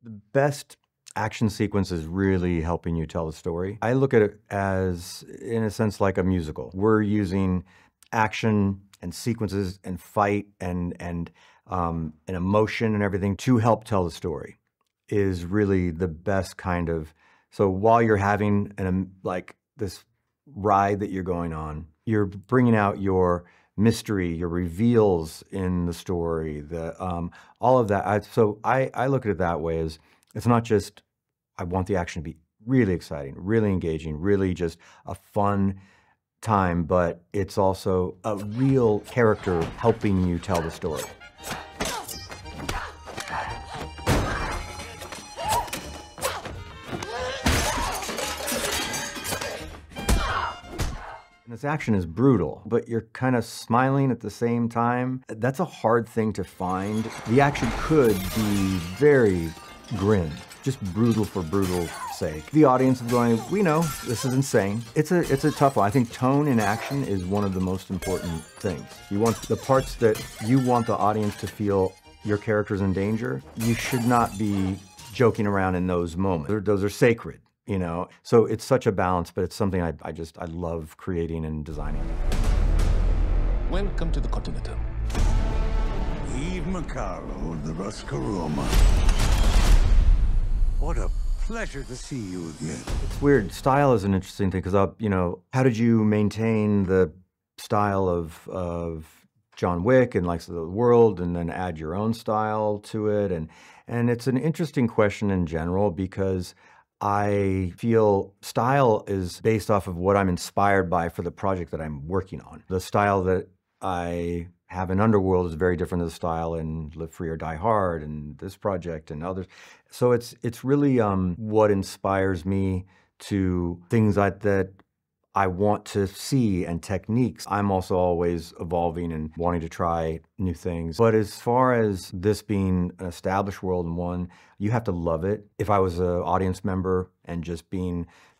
The best action sequence is really helping you tell the story. I look at it as, in a sense, like a musical. We're using action and sequences and fight and emotion and everything to help tell the story is really the best kind of. So while you're having like this ride that you're going on, you're bringing out your mystery, your reveals in the story, all of that. I look at it that way as it's not just I want the action to be really exciting, really engaging, really just a fun time, but it's also a real character helping you tell the story. This action is brutal, but you're kind of smiling at the same time. That's a hard thing to find. The action could be very grim, just brutal for brutal's sake. The audience is going, we know, this is insane. It's a tough one. I think tone in action is one of the most important things. You want the parts that you want the audience to feel your character's in danger. You should not be joking around in those moments. Those are sacred. You know, so it's such a balance, but it's something I love creating and designing. Welcome to the Continental. Eve Macaro, the Roscaroma. What a pleasure to see you again. It's weird. Style is an interesting thing because, you know, how did you maintain the style of John Wick and like the world, and then add your own style to it? And it's an interesting question in general because I feel style is based off of what I'm inspired by for the project that I'm working on. The style that I have in Underworld is very different than the style in Live Free or Die Hard and this project and others. So it's really what inspires me to things that I want to see and techniques. I'm also always evolving and wanting to try new things. But as far as this being an established world and one, you have to love it. If I was an audience member and if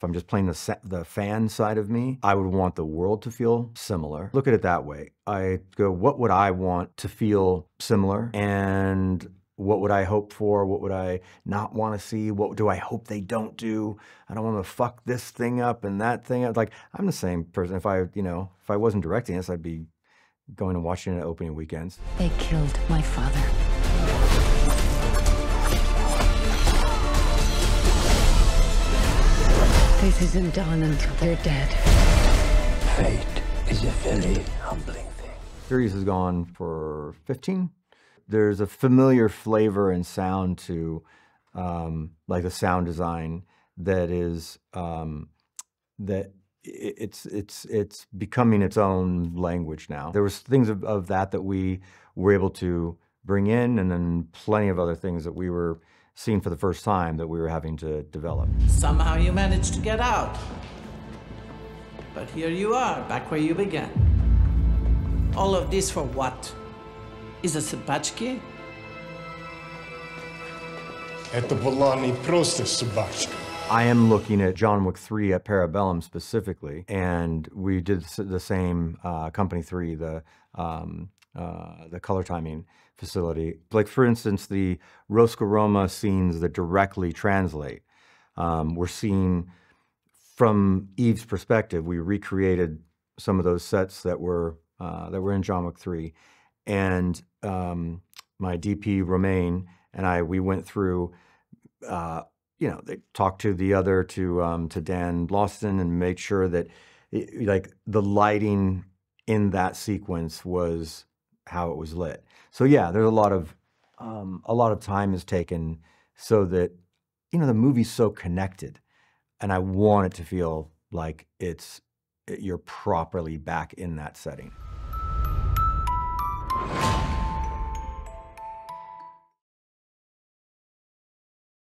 I'm just playing the fan side of me, I would want the world to feel similar. Look at it that way. I go, what would I want to feel similar? And what would I hope for? What would I not want to see? What do I hope they don't do? I don't want to fuck this thing up and that thing up. Like, I'm the same person. If I wasn't directing this, I'd be going and watching it at opening weekends. They killed my father. This isn't done until they're dead. Fate is a very humbling thing. Series has gone for 15. There's a familiar flavor and sound to like the sound design that is that it's becoming its own language now. There was things of that we were able to bring in, and then plenty of other things that we were seeing for the first time that we were having to develop. Somehow you managed to get out. But here you are, back where you began. All of this for what? Is a Sabachki? Это была не просто собачка. I am looking at John Wick 3 at Parabellum specifically, and we did the same Company 3, the color timing facility. Like, for instance, the Roscaroma scenes that directly translate. We're seeing from Eve's perspective. We recreated some of those sets that were in John Wick 3. And my DP, Romain, and we went through, they talked to Dan Lawson and made sure that like the lighting in that sequence was how it was lit. So yeah, there's a lot of time is taken so that, the movie's so connected, and I want it to feel like you're properly back in that setting.